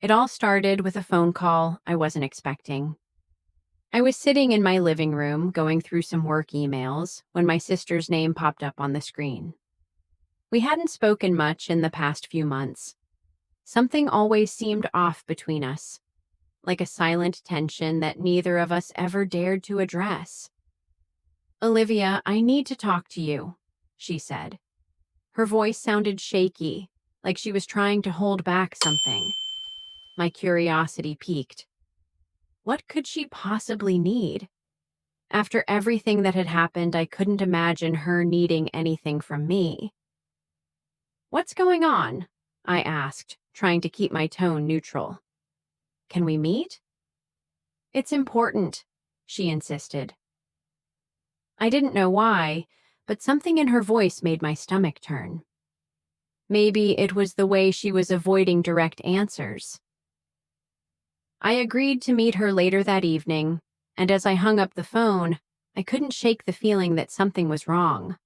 It all started with a phone call I wasn't expecting. I was sitting in my living room going through some work emails when my sister's name popped up on the screen. We hadn't spoken much in the past few months. Something always seemed off between us, like a silent tension that neither of us ever dared to address. "Olivia, I need to talk to you," she said. Her voice sounded shaky, like she was trying to hold back something. My curiosity piqued. What could she possibly need? After everything that had happened, I couldn't imagine her needing anything from me. "What's going on?" I asked, trying to keep my tone neutral. "Can we meet?" "It's important," she insisted. I didn't know why, but something in her voice made my stomach turn. Maybe it was the way she was avoiding direct answers. I agreed to meet her later that evening, and as I hung up the phone, I couldn't shake the feeling that something was wrong.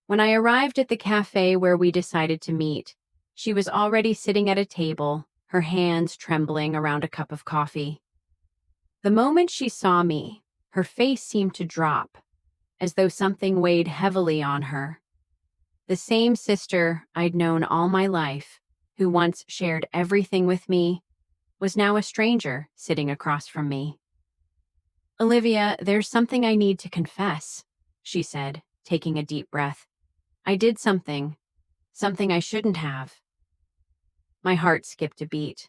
When I arrived at the cafe where we decided to meet, she was already sitting at a table, her hands trembling around a cup of coffee. The moment she saw me, her face seemed to drop, as though something weighed heavily on her. The same sister I'd known all my life, who once shared everything with me, was now a stranger sitting across from me. "Olivia, there's something I need to confess," she said, taking a deep breath. "I did something I shouldn't have." My heart skipped a beat.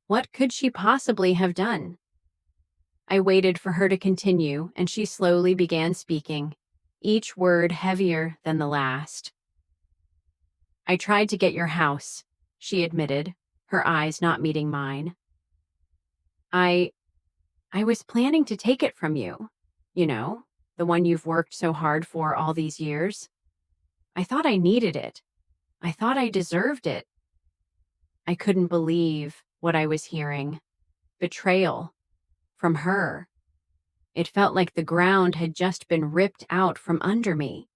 What could she possibly have done? I waited for her to continue, and she slowly began speaking, each word heavier than the last. "I tried to get your house," she admitted, her eyes not meeting mine. I was planning to take it from you. You know, the one you've worked so hard for all these years. I thought I needed it. I thought I deserved it." I couldn't believe what I was hearing. Betrayal. From her. It felt like the ground had just been ripped out from under me.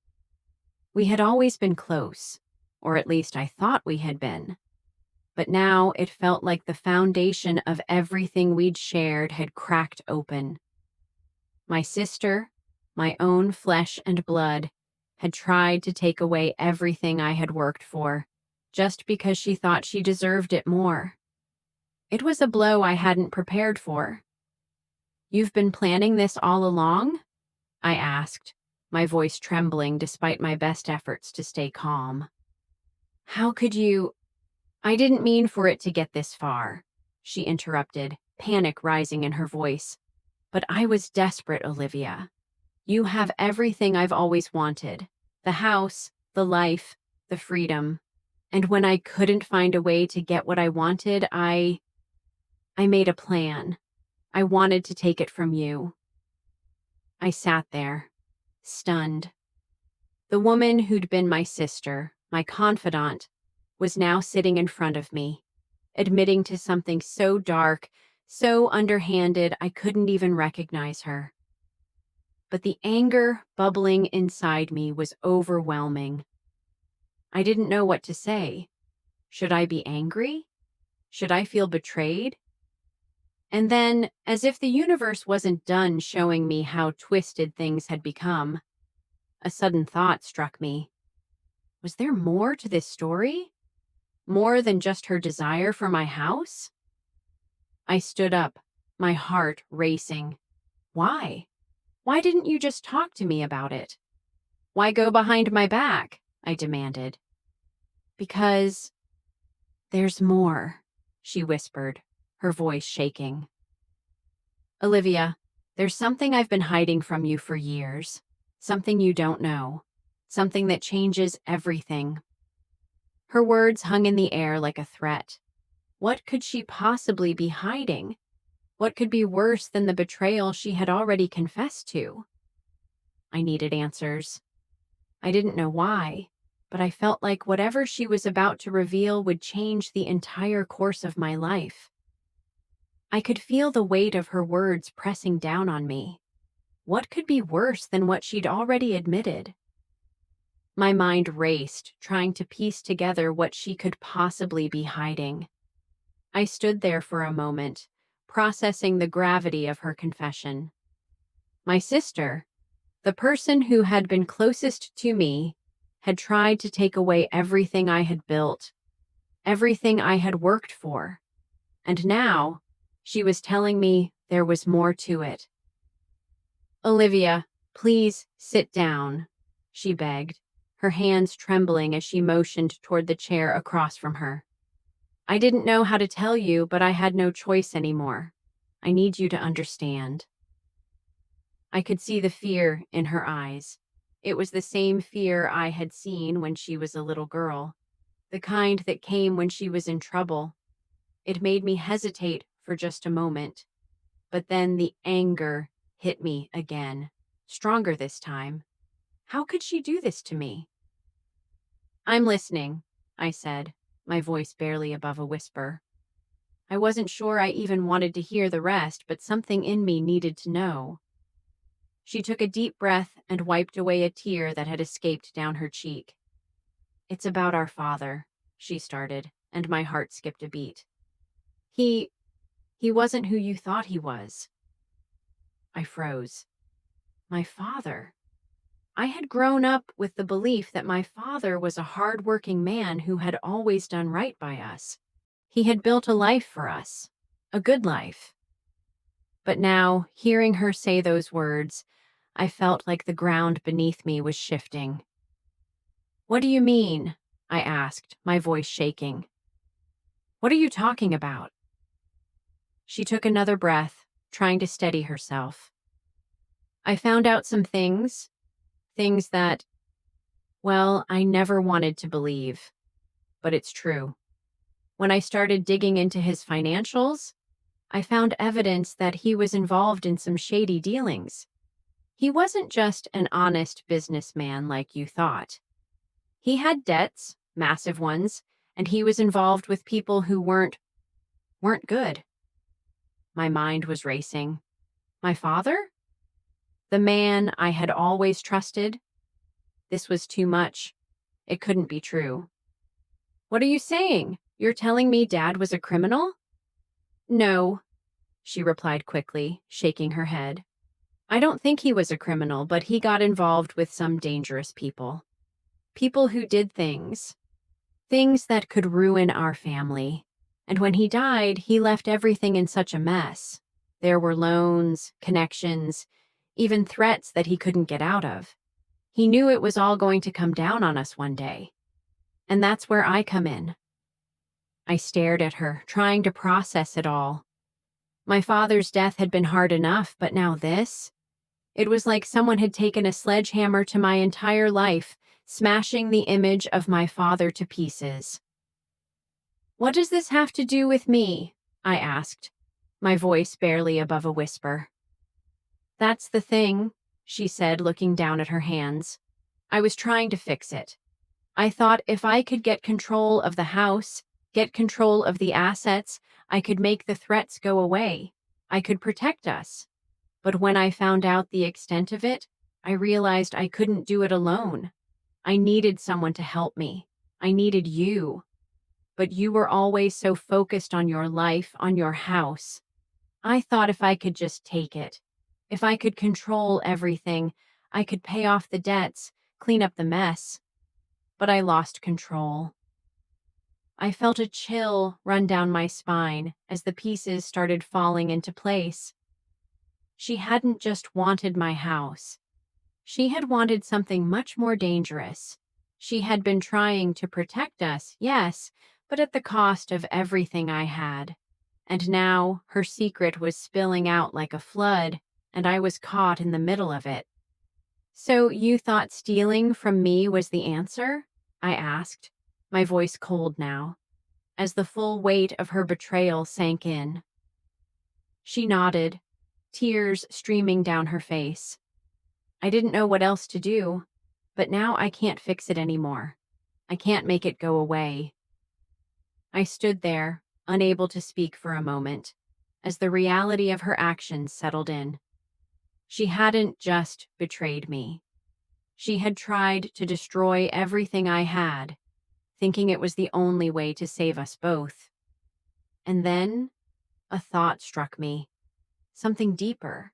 We had always been close, or at least I thought we had been. But now it felt like the foundation of everything we'd shared had cracked open. My sister, my own flesh and blood, had tried to take away everything I had worked for, just because she thought she deserved it more. It was a blow I hadn't prepared for. "You've been planning this all along?" I asked, my voice trembling despite my best efforts to stay calm. "How could you—" "I didn't mean for it to get this far," she interrupted, panic rising in her voice. "But I was desperate, Olivia. You have everything I've always wanted. The house, the life, the freedom. And when I couldn't find a way to get what I wanted, I made a plan. I wanted to take it from you." I sat there, stunned. The woman who'd been my sister, my confidant, was now sitting in front of me, admitting to something so dark, so underhanded I couldn't even recognize her. But the anger bubbling inside me was overwhelming. I didn't know what to say. Should I be angry? Should I feel betrayed? And then, as if the universe wasn't done showing me how twisted things had become, a sudden thought struck me. Was there more to this story? More than just her desire for my house? I stood up, my heart racing. Why? Why didn't you just talk to me about it? Why go behind my back? I demanded. "Because there's more," she whispered, her voice shaking. "Olivia, there's something I've been hiding from you for years. Something you don't know. Something that changes everything." Her words hung in the air like a threat. What could she possibly be hiding? What could be worse than the betrayal she had already confessed to? I needed answers. I didn't know why, but I felt like whatever she was about to reveal would change the entire course of my life. I could feel the weight of her words pressing down on me. What could be worse than what she'd already admitted? My mind raced, trying to piece together what she could possibly be hiding. I stood there for a moment, processing the gravity of her confession. My sister, the person who had been closest to me, had tried to take away everything I had built, everything I had worked for. And now, she was telling me there was more to it. "Olivia, please sit down," she begged, her hands trembling as she motioned toward the chair across from her. "I didn't know how to tell you, but I had no choice anymore. I need you to understand." I could see the fear in her eyes. It was the same fear I had seen when she was a little girl, the kind that came when she was in trouble. It made me hesitate for just a moment, but then the anger hit me again, stronger this time. How could she do this to me? "I'm listening," I said, my voice barely above a whisper. I wasn't sure I even wanted to hear the rest, but something in me needed to know. She took a deep breath and wiped away a tear that had escaped down her cheek. "It's about our father," she started, and my heart skipped a beat. He wasn't who you thought he was." I froze. My father. I had grown up with the belief that my father was a hard-working man who had always done right by us. He had built a life for us, a good life. But now, hearing her say those words, I felt like the ground beneath me was shifting. "What do you mean?" I asked, my voice shaking. "What are you talking about?" She took another breath, trying to steady herself. "I found out some things that, well, I never wanted to believe, but it's true. When I started digging into his financials, I found evidence that he was involved in some shady dealings. He wasn't just an honest businessman like you thought. He had debts, massive ones, and he was involved with people who weren't good." My mind was racing. My father? The man I had always trusted? This was too much. It couldn't be true. "What are you saying? You're telling me Dad was a criminal?" "No," she replied quickly, shaking her head. "I don't think he was a criminal, but he got involved with some dangerous people. People who did things that could ruin our family. And when he died, he left everything in such a mess. There were loans, connections, even threats that he couldn't get out of. He knew it was all going to come down on us one day. And that's where I come in." I stared at her, trying to process it all. My father's death had been hard enough, but now this? It was like someone had taken a sledgehammer to my entire life, smashing the image of my father to pieces. "What does this have to do with me?" I asked, my voice barely above a whisper. "That's the thing," she said, looking down at her hands. "I was trying to fix it. I thought if I could get control of the house, get control of the assets, I could make the threats go away. I could protect us. But when I found out the extent of it, I realized I couldn't do it alone. I needed someone to help me. I needed you. But you were always so focused on your life, on your house. I thought if I could just take it, if I could control everything, I could pay off the debts, clean up the mess. But I lost control." I felt a chill run down my spine as the pieces started falling into place. She hadn't just wanted my house. She had wanted something much more dangerous. She had been trying to protect us, yes, but at the cost of everything I had. And now her secret was spilling out like a flood, and I was caught in the middle of it. "So you thought stealing from me was the answer?" I asked, my voice cold now, as the full weight of her betrayal sank in. She nodded, tears streaming down her face. "I didn't know what else to do, but now I can't fix it anymore. I can't make it go away." I stood there, unable to speak for a moment, as the reality of her actions settled in. She hadn't just betrayed me. She had tried to destroy everything I had, thinking it was the only way to save us both. And then a thought struck me, something deeper,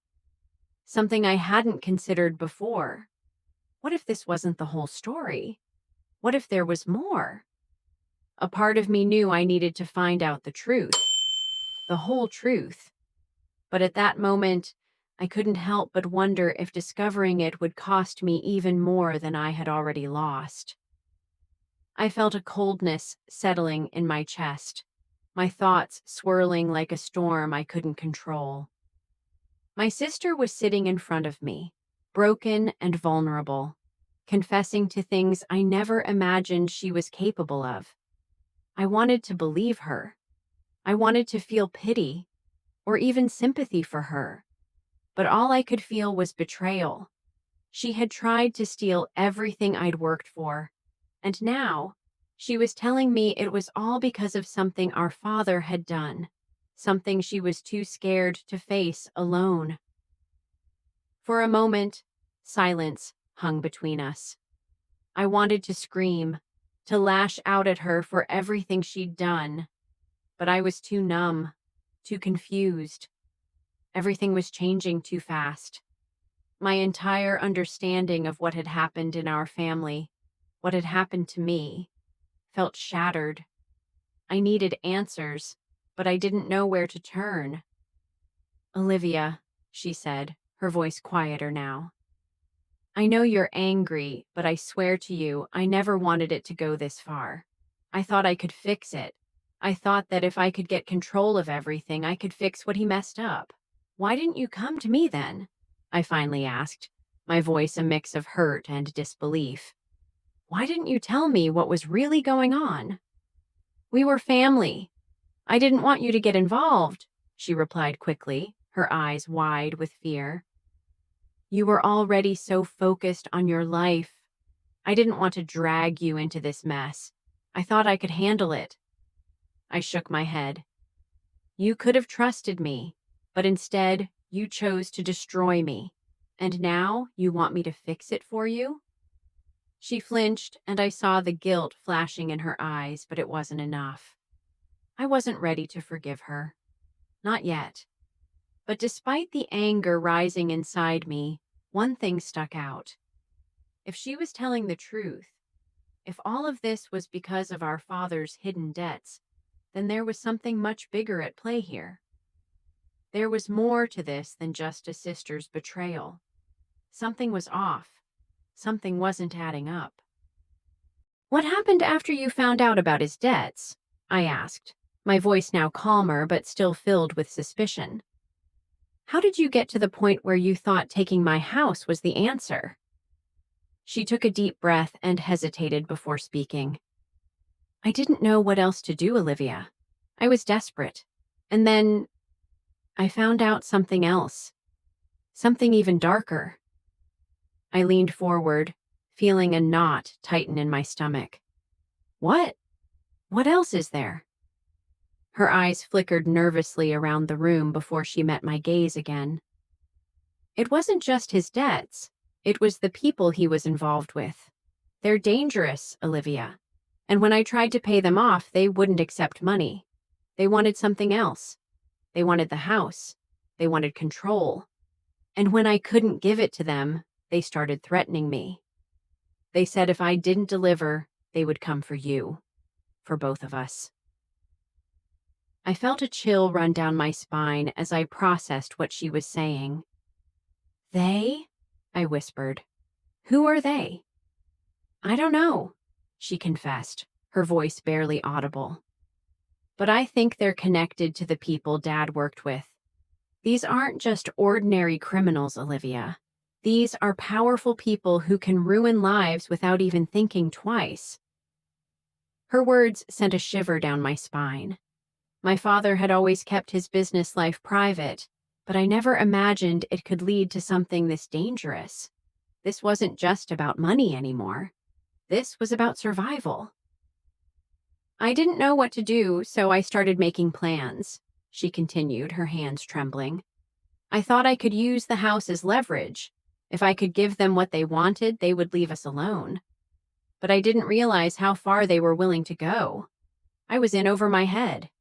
something I hadn't considered before. What if this wasn't the whole story? What if there was more? A part of me knew I needed to find out the truth, the whole truth. But at that moment, I couldn't help but wonder if discovering it would cost me even more than I had already lost. I felt a coldness settling in my chest, my thoughts swirling like a storm I couldn't control. My sister was sitting in front of me, broken and vulnerable, confessing to things I never imagined she was capable of. I wanted to believe her. I wanted to feel pity, or even sympathy for her. But all I could feel was betrayal. She had tried to steal everything I'd worked for, and now she was telling me it was all because of something our father had done, something she was too scared to face alone. For a moment, silence hung between us. I wanted to scream, to lash out at her for everything she'd done, but I was too numb, too confused. Everything was changing too fast. My entire understanding of what had happened in our family, what had happened to me, felt shattered. I needed answers, but I didn't know where to turn. "Olivia," she said, her voice quieter now. "I know you're angry, but I swear to you, I never wanted it to go this far. I thought I could fix it. I thought that if I could get control of everything, I could fix what he messed up. Why didn't you come to me then?" I finally asked, my voice a mix of hurt and disbelief. "Why didn't you tell me what was really going on?" "We were family. I didn't want you to get involved," she replied quickly, her eyes wide with fear. "You were already so focused on your life. I didn't want to drag you into this mess. I thought I could handle it." I shook my head. "You could have trusted me, but instead you chose to destroy me. And now you want me to fix it for you?" She flinched, and I saw the guilt flashing in her eyes, but it wasn't enough. I wasn't ready to forgive her. Not yet. But despite the anger rising inside me, one thing stuck out. If she was telling the truth, if all of this was because of our father's hidden debts, then there was something much bigger at play here. There was more to this than just a sister's betrayal. Something was off. Something wasn't adding up. "What happened after you found out about his debts?" I asked, my voice now calmer but still filled with suspicion. "How did you get to the point where you thought taking my house was the answer?" She took a deep breath and hesitated before speaking. "I didn't know what else to do, Olivia. I was desperate. And then I found out something else. Something even darker." I leaned forward, feeling a knot tighten in my stomach. "What? What else is there?" Her eyes flickered nervously around the room before she met my gaze again. "It wasn't just his debts. It was the people he was involved with. They're dangerous, Olivia. And when I tried to pay them off, they wouldn't accept money. They wanted something else. They wanted the house. They wanted control. And when I couldn't give it to them, they started threatening me. They said if I didn't deliver, they would come for you. For both of us." I felt a chill run down my spine as I processed what she was saying. "They?" I whispered. "Who are they?" "I don't know," she confessed, her voice barely audible. "But I think they're connected to the people Dad worked with. These aren't just ordinary criminals, Olivia. These are powerful people who can ruin lives without even thinking twice." Her words sent a shiver down my spine. My father had always kept his business life private, but I never imagined it could lead to something this dangerous. This wasn't just about money anymore. This was about survival. "I didn't know what to do, so I started making plans," she continued, her hands trembling. "I thought I could use the house as leverage. If I could give them what they wanted, they would leave us alone. But I didn't realize how far they were willing to go. I was in over my head."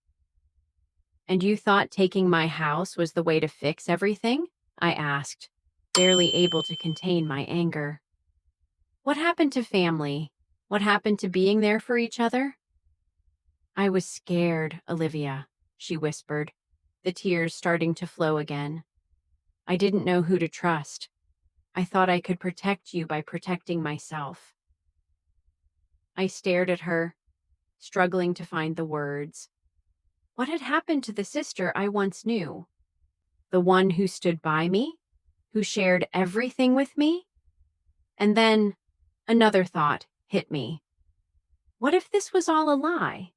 And you thought taking my house was the way to fix everything? I asked, barely able to contain my anger. What happened to family? What happened to being there for each other? I was scared, Olivia, she whispered, the tears starting to flow again. I didn't know who to trust. I thought I could protect you by protecting myself. I stared at her, struggling to find the words. What had happened to the sister I once knew? The one who stood by me? Who shared everything with me? And then another thought hit me. What if this was all a lie?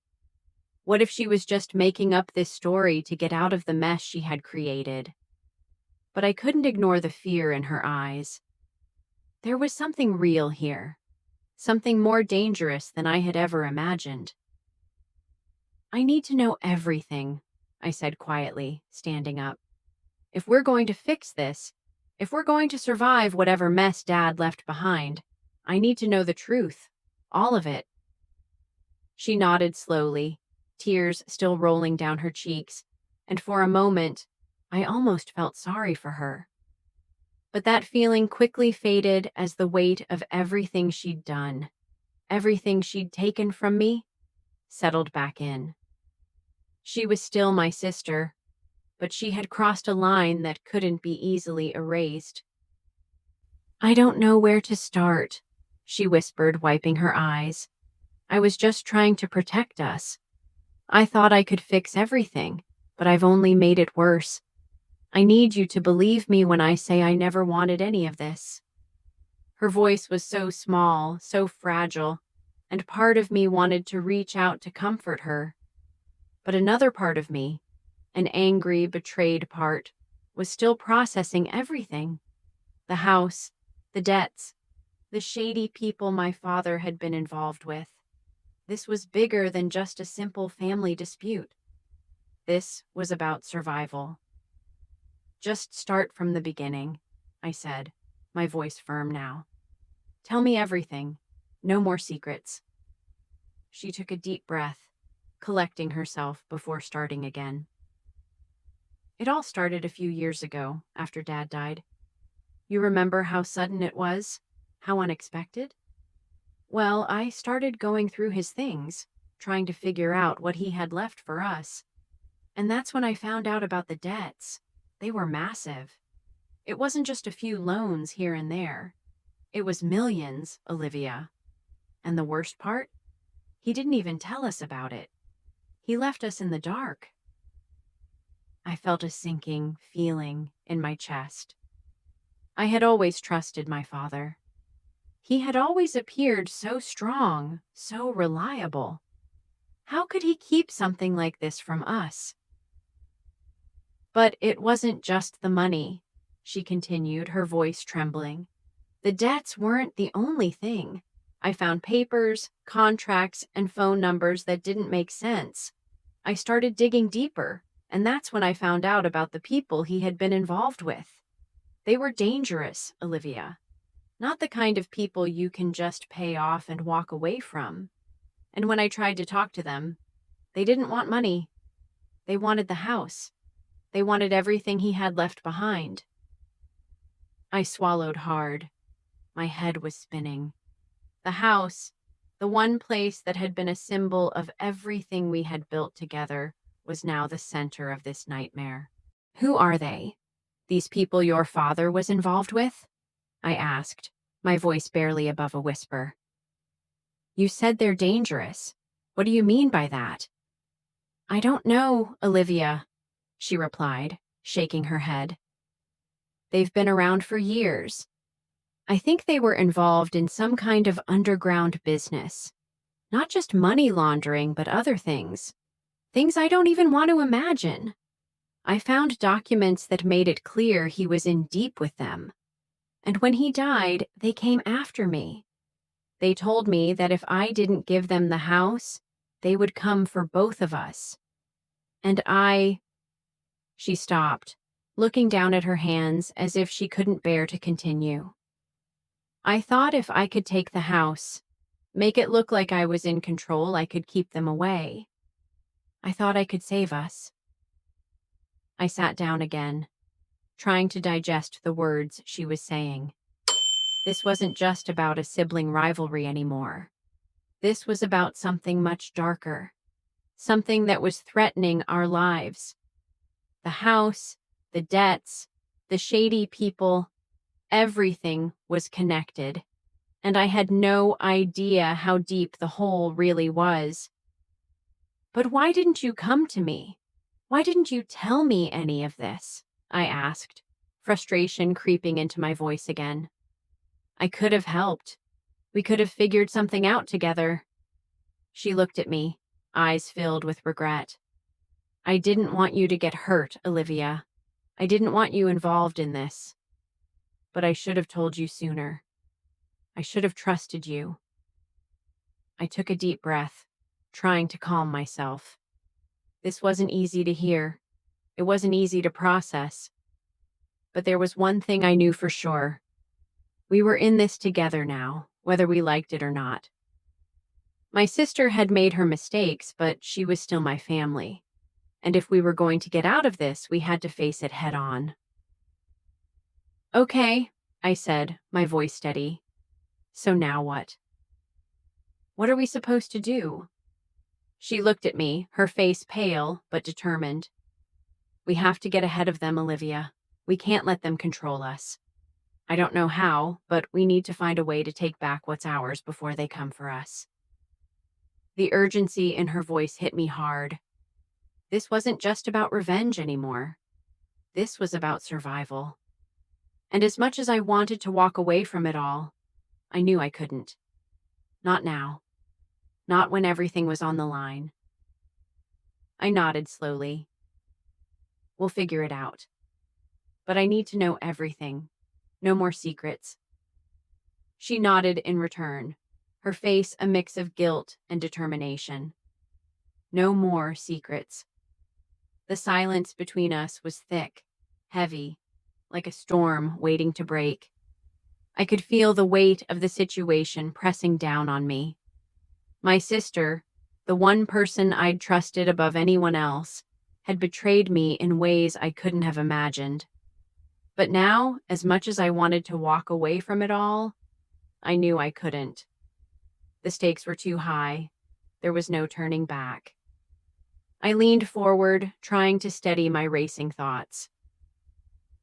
What if she was just making up this story to get out of the mess she had created? But I couldn't ignore the fear in her eyes. There was something real here, something more dangerous than I had ever imagined. I need to know everything, I said quietly, standing up. If we're going to fix this, if we're going to survive whatever mess Dad left behind, I need to know the truth, all of it. She nodded slowly, tears still rolling down her cheeks, and for a moment, I almost felt sorry for her. But that feeling quickly faded as the weight of everything she'd done, everything she'd taken from me, settled back in. She was still my sister, but she had crossed a line that couldn't be easily erased. I don't know where to start, she whispered, wiping her eyes. I was just trying to protect us. I thought I could fix everything, but I've only made it worse. I need you to believe me when I say I never wanted any of this. Her voice was so small, so fragile, and part of me wanted to reach out to comfort her. But another part of me, an angry, betrayed part, was still processing everything. The house, the debts, the shady people my father had been involved with. This was bigger than just a simple family dispute. This was about survival. Just start from the beginning, I said, my voice firm now. Tell me everything. No more secrets. She took a deep breath, collecting herself before starting again. It all started a few years ago, after Dad died. You remember how sudden it was? How unexpected? Well, I started going through his things, trying to figure out what he had left for us. And that's when I found out about the debts. They were massive. It wasn't just a few loans here and there. It was millions, Olivia. And the worst part? He didn't even tell us about it. He left us in the dark. I felt a sinking feeling in my chest. I had always trusted my father. He had always appeared so strong, so reliable. How could he keep something like this from us? But it wasn't just the money, she continued, her voice trembling. The debts weren't the only thing. I found papers, contracts, and phone numbers that didn't make sense. I started digging deeper, and that's when I found out about the people he had been involved with. They were dangerous, Olivia. Not the kind of people you can just pay off and walk away from. And when I tried to talk to them, they didn't want money. They wanted the house. They wanted everything he had left behind. I swallowed hard. My head was spinning. The house, the one place that had been a symbol of everything we had built together, was now the center of this nightmare. Who are they? These people your father was involved with? I asked, my voice barely above a whisper. You said they're dangerous. What do you mean by that? I don't know, Olivia, she replied, shaking her head. They've been around for years. I think they were involved in some kind of underground business. Not just money laundering, but other things. Things I don't even want to imagine. I found documents that made it clear he was in deep with them. And when he died, they came after me. They told me that if I didn't give them the house, they would come for both of us. And She stopped, looking down at her hands as if she couldn't bear to continue. I thought if I could take the house, make it look like I was in control, I could keep them away. I thought I could save us. I sat down again, trying to digest the words she was saying. This wasn't just about a sibling rivalry anymore. This was about something much darker, something that was threatening our lives. The house, the debts, the shady people, everything was connected, and I had no idea how deep the hole really was. But why didn't you come to me? Why didn't you tell me any of this? I asked, frustration creeping into my voice again. I could have helped. We could have figured something out together. She looked at me, eyes filled with regret. I didn't want you to get hurt, Olivia. I didn't want you involved in this. But I should have told you sooner. I should have trusted you. I took a deep breath, trying to calm myself. This wasn't easy to hear. It wasn't easy to process. But there was one thing I knew for sure. We were in this together now, whether we liked it or not. My sister had made her mistakes, but she was still my family. And if we were going to get out of this, we had to face it head on. Okay, I said, my voice steady. So now what? What are we supposed to do? She looked at me, her face pale but determined. We have to get ahead of them, Olivia. We can't let them control us. I don't know how, but we need to find a way to take back what's ours before they come for us. The urgency in her voice hit me hard. This wasn't just about revenge anymore. This was about survival. And as much as I wanted to walk away from it all, I knew I couldn't. Not now. Not when everything was on the line. I nodded slowly. We'll figure it out. But I need to know everything. No more secrets. She nodded in return, her face a mix of guilt and determination. No more secrets. The silence between us was thick, heavy, like a storm waiting to break. I could feel the weight of the situation pressing down on me. My sister, the one person I'd trusted above anyone else, had betrayed me in ways I couldn't have imagined. But now, as much as I wanted to walk away from it all, I knew I couldn't. The stakes were too high. There was no turning back. I leaned forward, trying to steady my racing thoughts.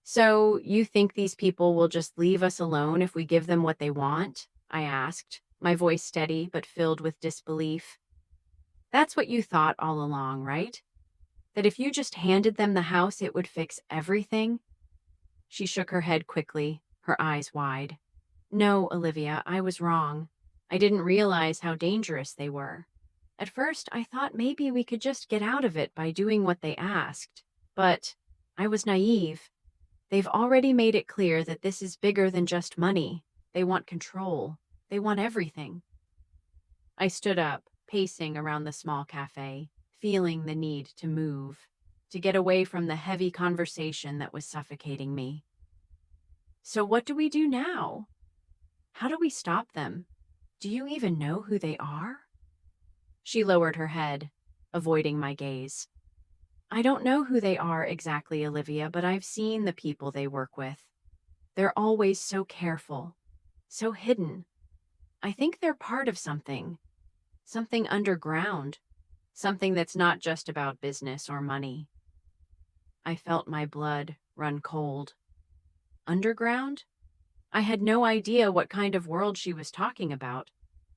So, you think these people will just leave us alone if we give them what they want? I asked, my voice steady but filled with disbelief. That's what you thought all along, right? That if you just handed them the house, it would fix everything? She shook her head quickly, her eyes wide. No, Olivia, I was wrong. I didn't realize how dangerous they were. At first, I thought maybe we could just get out of it by doing what they asked. But I was naive. They've already made it clear that this is bigger than just money. They want control. They want everything. I stood up, pacing around the small cafe, feeling the need to move, to get away from the heavy conversation that was suffocating me. So what do we do now? How do we stop them? Do you even know who they are? She lowered her head, avoiding my gaze. I don't know who they are exactly, Olivia, but I've seen the people they work with. They're always so careful, so hidden. I think they're part of something underground, something that's not just about business or money. I felt my blood run cold. Underground? I had no idea what kind of world she was talking about,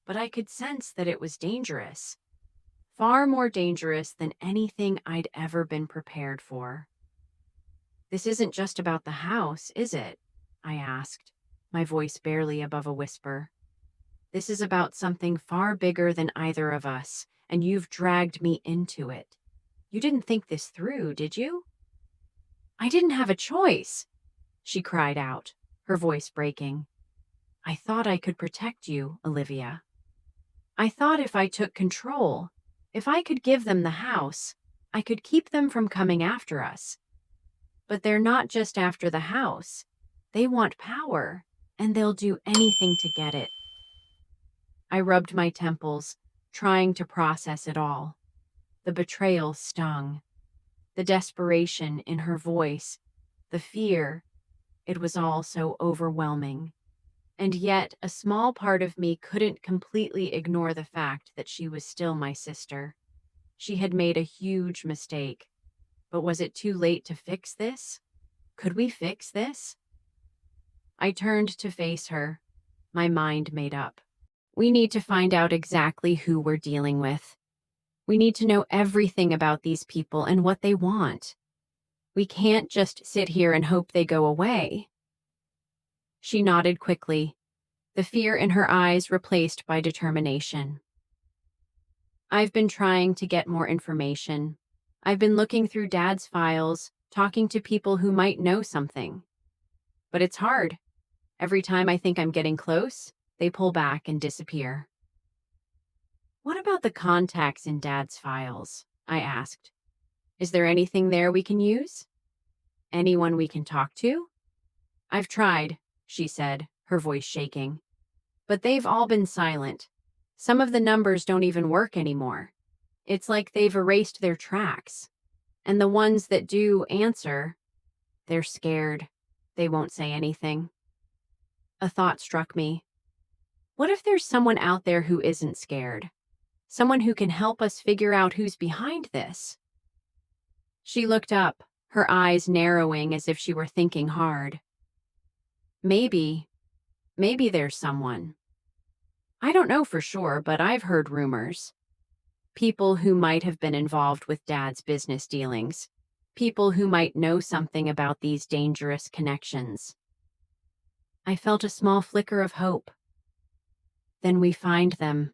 but I could sense that it was dangerous. Far more dangerous than anything I'd ever been prepared for. This isn't just about the house, is it? I asked, my voice barely above a whisper. This is about something far bigger than either of us, and you've dragged me into it. You didn't think this through, did you? I didn't have a choice, she cried out, her voice breaking. I thought I could protect you, Olivia. I thought if I took control, if I could give them the house, I could keep them from coming after us. But they're not just after the house. They want power, and they'll do anything to get it. I rubbed my temples, trying to process it all. The betrayal stung. The desperation in her voice, the fear, it was all so overwhelming. And yet, a small part of me couldn't completely ignore the fact that she was still my sister. She had made a huge mistake. But was it too late to fix this? Could we fix this? I turned to face her, my mind made up. We need to find out exactly who we're dealing with. We need to know everything about these people and what they want. We can't just sit here and hope they go away. She nodded quickly, the fear in her eyes replaced by determination. I've been trying to get more information. I've been looking through Dad's files, talking to people who might know something. But it's hard. Every time I think I'm getting close, they pull back and disappear. What about the contacts in Dad's files? I asked. Is there anything there we can use? Anyone we can talk to? I've tried, she said, her voice shaking. But they've all been silent. Some of the numbers don't even work anymore. It's like they've erased their tracks. And the ones that do answer, they're scared. They won't say anything. A thought struck me. What if there's someone out there who isn't scared? Someone who can help us figure out who's behind this? She looked up, her eyes narrowing as if she were thinking hard. Maybe there's someone. I don't know for sure, but I've heard rumors. People who might have been involved with Dad's business dealings. People who might know something about these dangerous connections. I felt a small flicker of hope. Then we find them.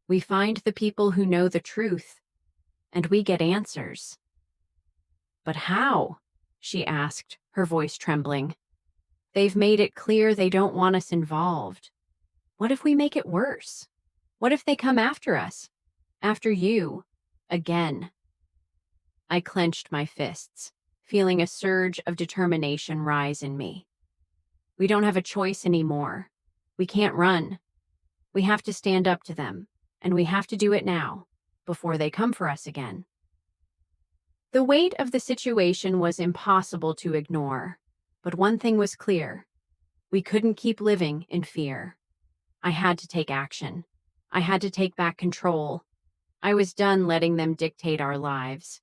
We find the people who know the truth, and we get answers. But how? She asked, her voice trembling. They've made it clear they don't want us involved. What if we make it worse? What if they come after us? After you? Again? I clenched my fists, feeling a surge of determination rise in me. We don't have a choice anymore. We can't run. We have to stand up to them, and we have to do it now, before they come for us again. The weight of the situation was impossible to ignore, but one thing was clear. We couldn't keep living in fear. I had to take action. I had to take back control. I was done letting them dictate our lives.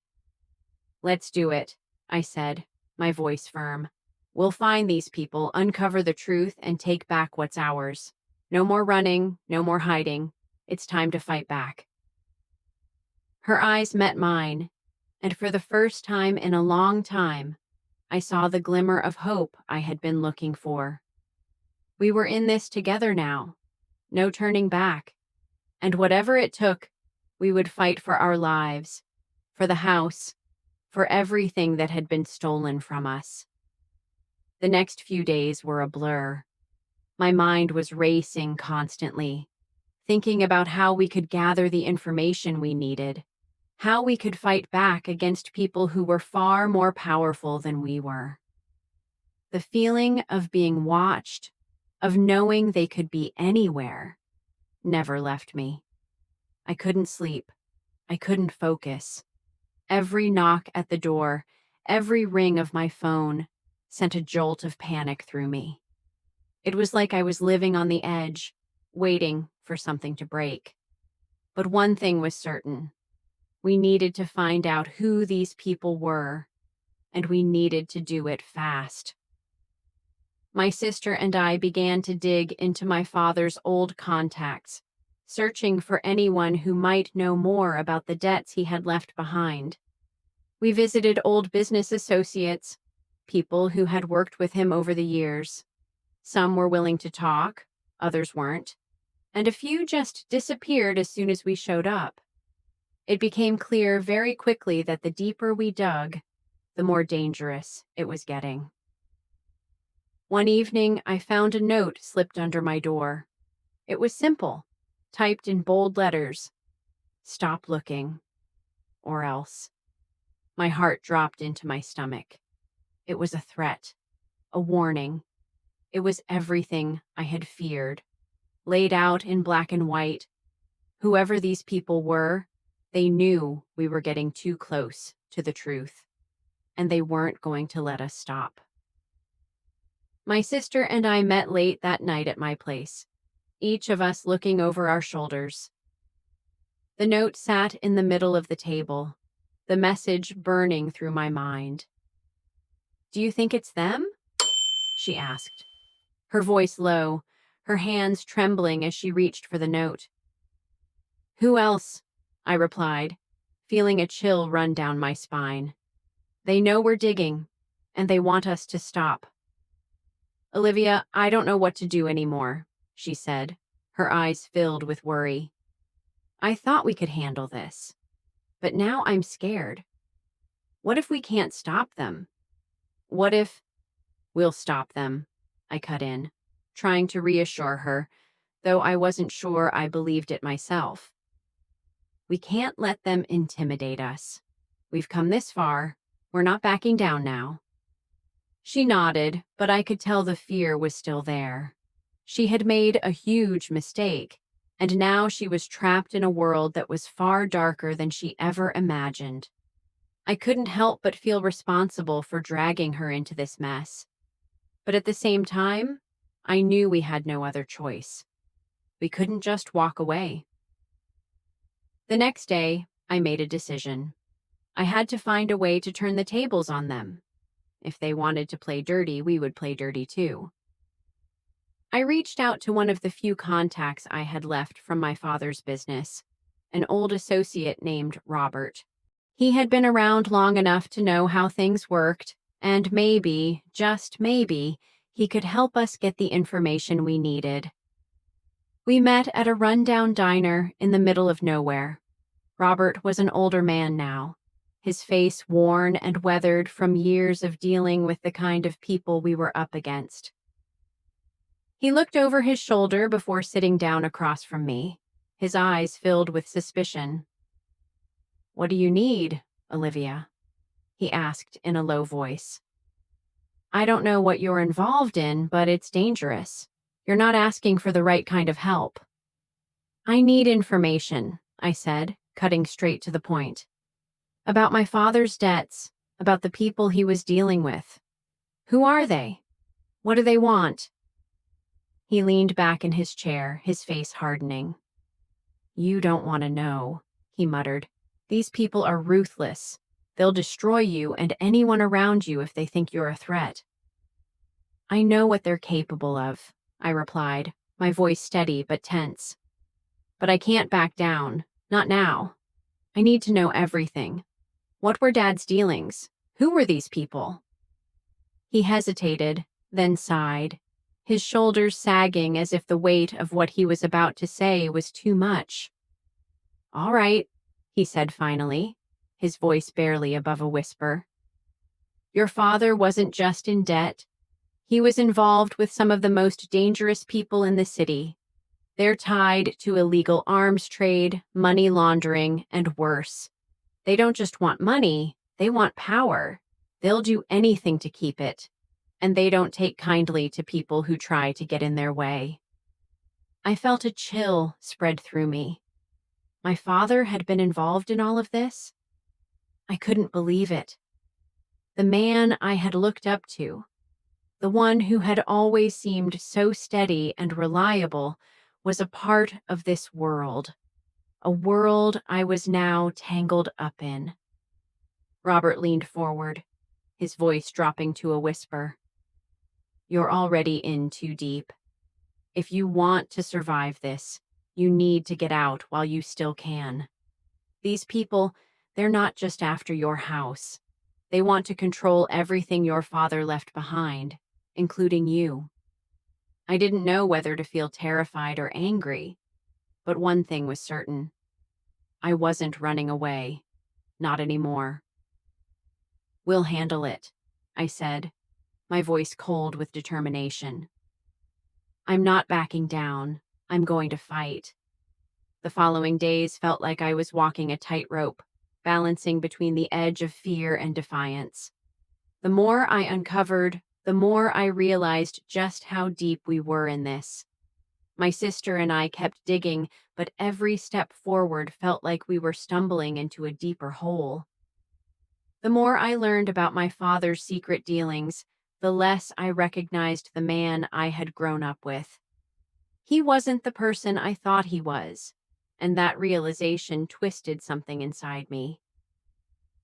Let's do it, I said, my voice firm. We'll find these people, uncover the truth, and take back what's ours. No more running, no more hiding. It's time to fight back. Her eyes met mine, and for the first time in a long time, I saw the glimmer of hope I had been looking for. We were in this together now. No turning back. And whatever it took, we would fight for our lives, for the house, for everything that had been stolen from us. The next few days were a blur. My mind was racing constantly, thinking about how we could gather the information we needed, how we could fight back against people who were far more powerful than we were. The feeling of being watched, of knowing they could be anywhere, never left me. I couldn't sleep. I couldn't focus. Every knock at the door, every ring of my phone, sent a jolt of panic through me. It was like I was living on the edge, waiting for something to break. But one thing was certain. We needed to find out who these people were, and we needed to do it fast. My sister and I began to dig into my father's old contacts, searching for anyone who might know more about the debts he had left behind. We visited old business associates, people who had worked with him over the years. Some were willing to talk, others weren't, and a few just disappeared as soon as we showed up. It became clear very quickly that the deeper we dug, the more dangerous it was getting. One evening, I found a note slipped under my door. It was simple, typed in bold letters. Stop looking, or else. My heart dropped into my stomach. It was a threat, a warning. It was everything I had feared, laid out in black and white. Whoever these people were, they knew we were getting too close to the truth, and they weren't going to let us stop. My sister and I met late that night at my place, each of us looking over our shoulders. The note sat in the middle of the table, the message burning through my mind. "Do you think it's them?" she asked, her voice low, her hands trembling as she reached for the note. "Who else?" I replied, feeling a chill run down my spine. "They know we're digging, and they want us to stop." "Olivia, I don't know what to do anymore," she said, her eyes filled with worry. "I thought we could handle this, but now I'm scared. What if we can't stop them? What if—" "We'll stop them," I cut in, trying to reassure her, though I wasn't sure I believed it myself. "We can't let them intimidate us. We've come this far. We're not backing down now." She nodded, but I could tell the fear was still there. She had made a huge mistake, and now she was trapped in a world that was far darker than she ever imagined. I couldn't help but feel responsible for dragging her into this mess. But at the same time, I knew we had no other choice. We couldn't just walk away. The next day, I made a decision. I had to find a way to turn the tables on them. If they wanted to play dirty, we would play dirty too. I reached out to one of the few contacts I had left from my father's business, an old associate named Robert. He had been around long enough to know how things worked, and maybe, just maybe, he could help us get the information we needed. We met at a rundown diner in the middle of nowhere. Robert was an older man now, his face worn and weathered from years of dealing with the kind of people we were up against. He looked over his shoulder before sitting down across from me, his eyes filled with suspicion. "What do you need, Olivia?" he asked in a low voice. "I don't know what you're involved in, but it's dangerous. You're not asking for the right kind of help." "I need information," I said, cutting straight to the point. "About my father's debts, about the people he was dealing with. Who are they? What do they want?" He leaned back in his chair, his face hardening. "You don't want to know," he muttered. "These people are ruthless. They'll destroy you and anyone around you if they think you're a threat." "I know what they're capable of," I replied, my voice steady but tense. "But I can't back down. Not now. I need to know everything. What were Dad's dealings? Who were these people?" He hesitated, then sighed, his shoulders sagging as if the weight of what he was about to say was too much. "All right," he said finally, his voice barely above a whisper. "Your father wasn't just in debt. He was involved with some of the most dangerous people in the city. They're tied to illegal arms trade, money laundering, and worse. They don't just want money, they want power. They'll do anything to keep it. And they don't take kindly to people who try to get in their way." I felt a chill spread through me. My father had been involved in all of this? I couldn't believe it. The man I had looked up to, the one who had always seemed so steady and reliable, was a part of this world, a world I was now tangled up in. Robert leaned forward, his voice dropping to a whisper. "You're already in too deep. If you want to survive this, you need to get out while you still can. These people, they're not just after your house. They want to control everything your father left behind, including you." I didn't know whether to feel terrified or angry, but one thing was certain. I wasn't running away. Not anymore. "We'll handle it," I said, my voice cold with determination. "I'm not backing down. I'm going to fight." The following days felt like I was walking a tightrope, balancing between the edge of fear and defiance. The more I uncovered, the more I realized just how deep we were in this. My sister and I kept digging, but every step forward felt like we were stumbling into a deeper hole. The more I learned about my father's secret dealings, the less I recognized the man I had grown up with. He wasn't the person I thought he was, and that realization twisted something inside me.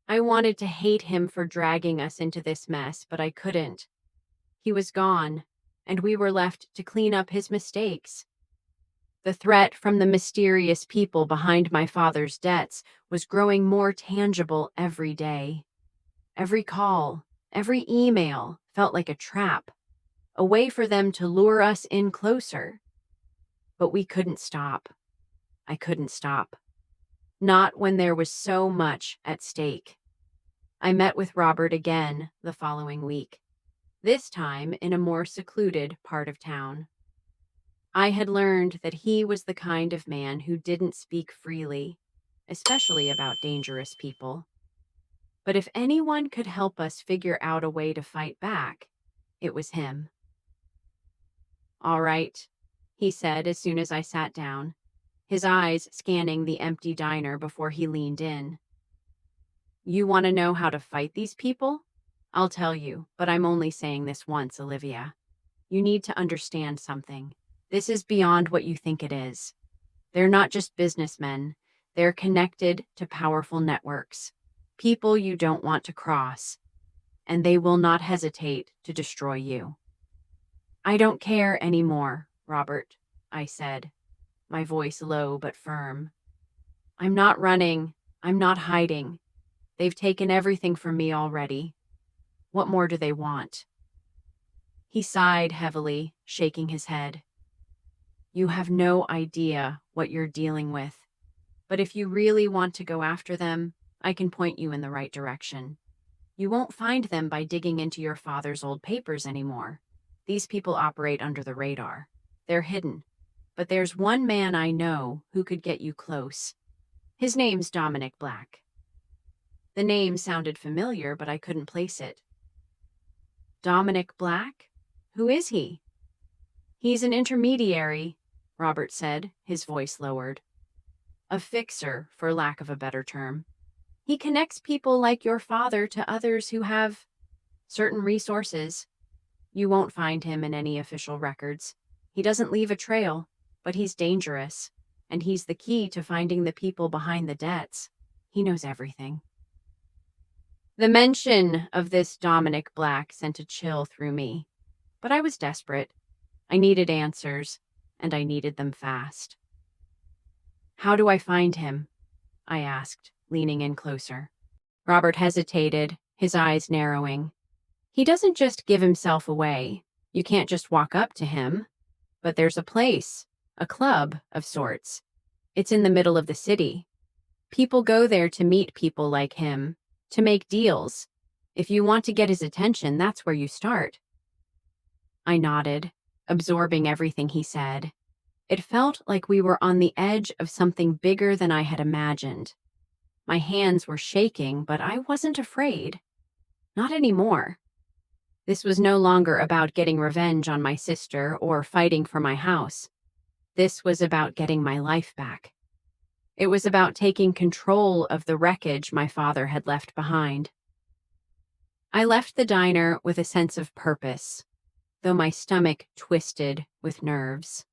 I wanted to hate him for dragging us into this mess, but I couldn't. He was gone, and we were left to clean up his mistakes. The threat from the mysterious people behind my father's debts was growing more tangible every day. Every call, every email felt like a trap, a way for them to lure us in closer. But we couldn't stop. I couldn't stop. Not when there was so much at stake. I met with Robert again the following week, this time in a more secluded part of town. I had learned that he was the kind of man who didn't speak freely, especially about dangerous people. But if anyone could help us figure out a way to fight back, it was him. "All right," he said as soon as I sat down, his eyes scanning the empty diner before he leaned in. "You want to know how to fight these people? I'll tell you, but I'm only saying this once, Olivia. You need to understand something. This is beyond what you think it is. They're not just businessmen. They're connected to powerful networks, people you don't want to cross, and they will not hesitate to destroy you." "I don't care anymore, Robert," I said, my voice low but firm. "I'm not running. I'm not hiding. They've taken everything from me already. What more do they want?" He sighed heavily, shaking his head. "You have no idea what you're dealing with. But if you really want to go after them, I can point you in the right direction. You won't find them by digging into your father's old papers anymore. These people operate under the radar. They're hidden. But there's one man I know who could get you close. His name's Dominic Black." The name sounded familiar, but I couldn't place it. "Dominic Black? Who is he?" "He's an intermediary," Robert said, his voice lowered. "A fixer, for lack of a better term. He connects people like your father to others who have certain resources. You won't find him in any official records. He doesn't leave a trail, but he's dangerous, and he's the key to finding the people behind the debts. He knows everything." The mention of this Dominic Black sent a chill through me, but I was desperate. I needed answers, and I needed them fast. "How do I find him?" I asked, leaning in closer. Robert hesitated, his eyes narrowing. "He doesn't just give himself away. You can't just walk up to him. But there's a place, a club of sorts. It's in the middle of the city. People go there to meet people like him, to make deals. If you want to get his attention, that's where you start." I nodded, absorbing everything he said. It felt like we were on the edge of something bigger than I had imagined. My hands were shaking, but I wasn't afraid. Not anymore. This was no longer about getting revenge on my sister or fighting for my house. This was about getting my life back. It was about taking control of the wreckage my father had left behind. I left the diner with a sense of purpose, though my stomach twisted with nerves.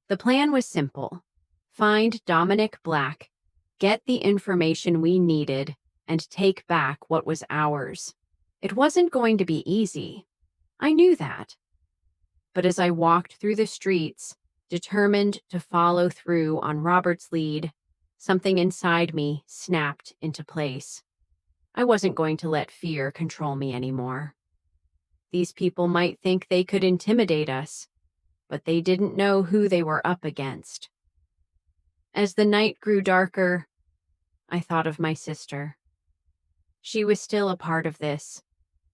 The plan was simple. Find Dominic Black, get the information we needed, and take back what was ours. It wasn't going to be easy. I knew that. But as I walked through the streets, determined to follow through on Robert's lead, something inside me snapped into place. I wasn't going to let fear control me anymore. These people might think they could intimidate us, but they didn't know who they were up against. As the night grew darker, I thought of my sister. She was still a part of this,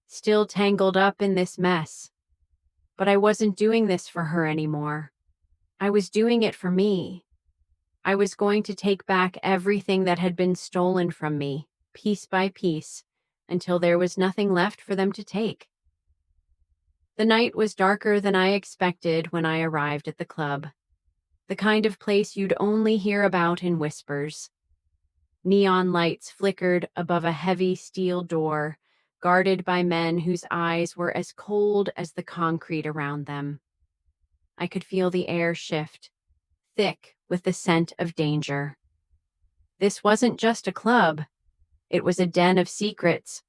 still tangled up in this mess. But I wasn't doing this for her anymore. I was doing it for me. I was going to take back everything that had been stolen from me, piece by piece, until there was nothing left for them to take. The night was darker than I expected when I arrived at the club, the kind of place you'd only hear about in whispers. Neon lights flickered above a heavy steel door, guarded by men whose eyes were as cold as the concrete around them. I could feel the air shift, thick with the scent of danger. This wasn't just a club. It was a den of secrets,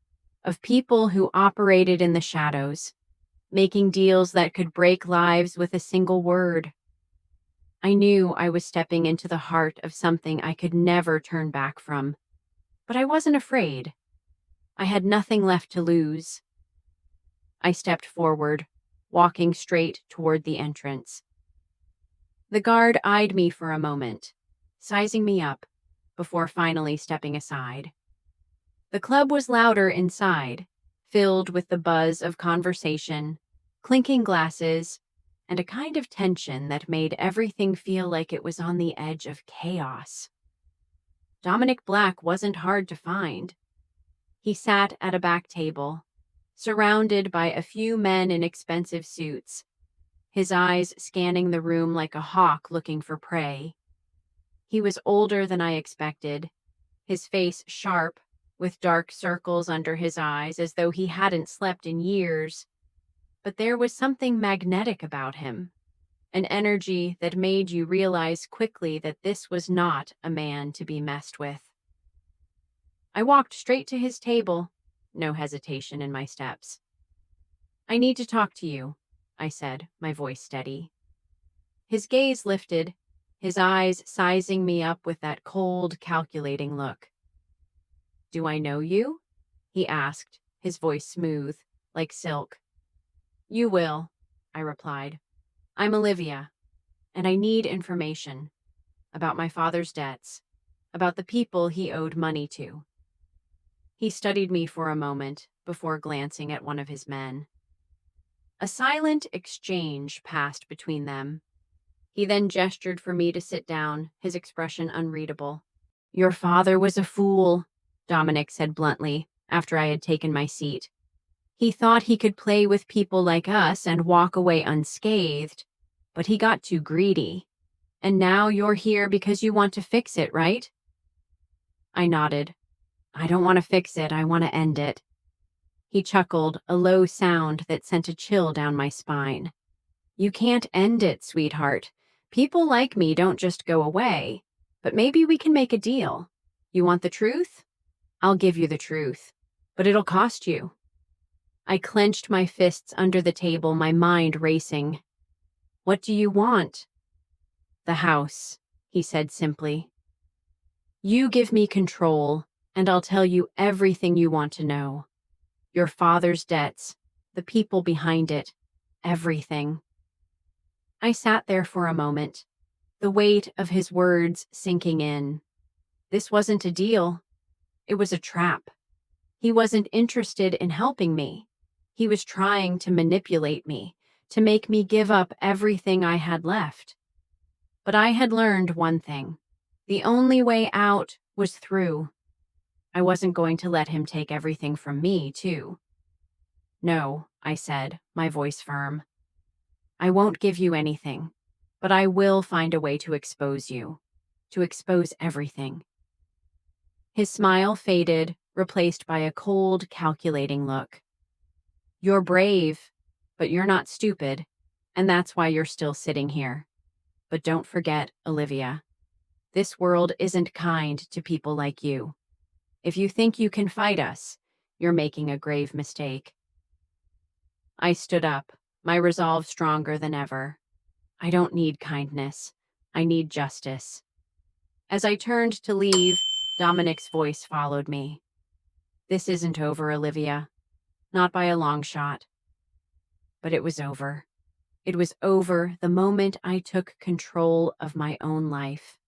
of people who operated in the shadows, making deals that could break lives with a single word. I knew I was stepping into the heart of something I could never turn back from, but I wasn't afraid. I had nothing left to lose. I stepped forward, walking straight toward the entrance. The guard eyed me for a moment, sizing me up, before finally stepping aside. The club was louder inside, filled with the buzz of conversation, clinking glasses, and a kind of tension that made everything feel like it was on the edge of chaos. Dominic Black wasn't hard to find. He sat at a back table, surrounded by a few men in expensive suits, his eyes scanning the room like a hawk looking for prey. He was older than I expected, his face sharp, with dark circles under his eyes as though he hadn't slept in years. But there was something magnetic about him, an energy that made you realize quickly that this was not a man to be messed with. I walked straight to his table, no hesitation in my steps. "I need to talk to you," I said, my voice steady. His gaze lifted, his eyes sizing me up with that cold, calculating look. "Do I know you?" he asked, his voice smooth, like silk. "You will," I replied. "I'm Olivia, and I need information about my father's debts, about the people he owed money to." He studied me for a moment before glancing at one of his men. A silent exchange passed between them. He then gestured for me to sit down, his expression unreadable. "Your father was a fool," Dominic said bluntly, after I had taken my seat. "He thought he could play with people like us and walk away unscathed, but he got too greedy. And now you're here because you want to fix it, right?" I nodded. "I don't want to fix it, I want to end it." He chuckled, a low sound that sent a chill down my spine. "You can't end it, sweetheart. People like me don't just go away. But maybe we can make a deal. You want the truth? I'll give you the truth. But it'll cost you." I clenched my fists under the table, my mind racing. "What do you want?" "The house," he said simply. "You give me control, and I'll tell you everything you want to know. Your father's debts, the people behind it, everything." I sat there for a moment, the weight of his words sinking in. This wasn't a deal. It was a trap. He wasn't interested in helping me. He was trying to manipulate me, to make me give up everything I had left. But I had learned one thing. The only way out was through. I wasn't going to let him take everything from me, too. "No," I said, my voice firm. "I won't give you anything, but I will find a way to expose you, to expose everything." His smile faded, replaced by a cold, calculating look. "You're brave, but you're not stupid, and that's why you're still sitting here. But don't forget, Olivia, this world isn't kind to people like you. If you think you can fight us, you're making a grave mistake." I stood up, my resolve stronger than ever. I don't need kindness. I need justice. As I turned to leave, Dominic's voice followed me. "This isn't over, Olivia. Not by a long shot." But it was over. It was over the moment I took control of my own life.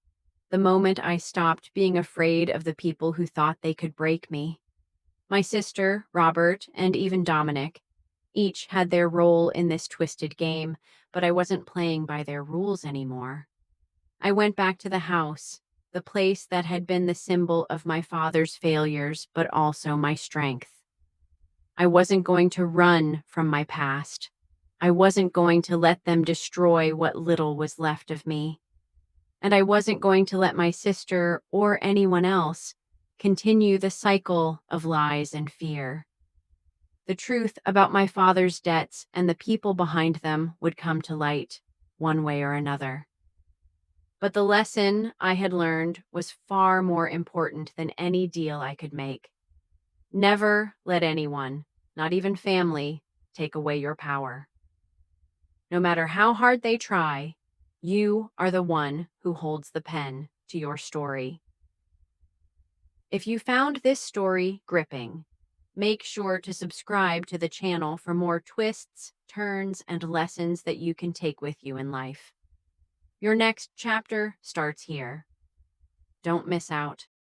The moment I stopped being afraid of the people who thought they could break me. My sister, Robert, and even Dominic, each had their role in this twisted game, but I wasn't playing by their rules anymore. I went back to the house, the place that had been the symbol of my father's failures, but also my strength. I wasn't going to run from my past. I wasn't going to let them destroy what little was left of me. And I wasn't going to let my sister or anyone else continue the cycle of lies and fear. The truth about my father's debts and the people behind them would come to light, one way or another. But the lesson I had learned was far more important than any deal I could make. Never let anyone, not even family, take away your power. No matter how hard they try, you are the one who holds the pen to your story. If you found this story gripping, make sure to subscribe to the channel for more twists, turns, and lessons that you can take with you in life. Your next chapter starts here. Don't miss out.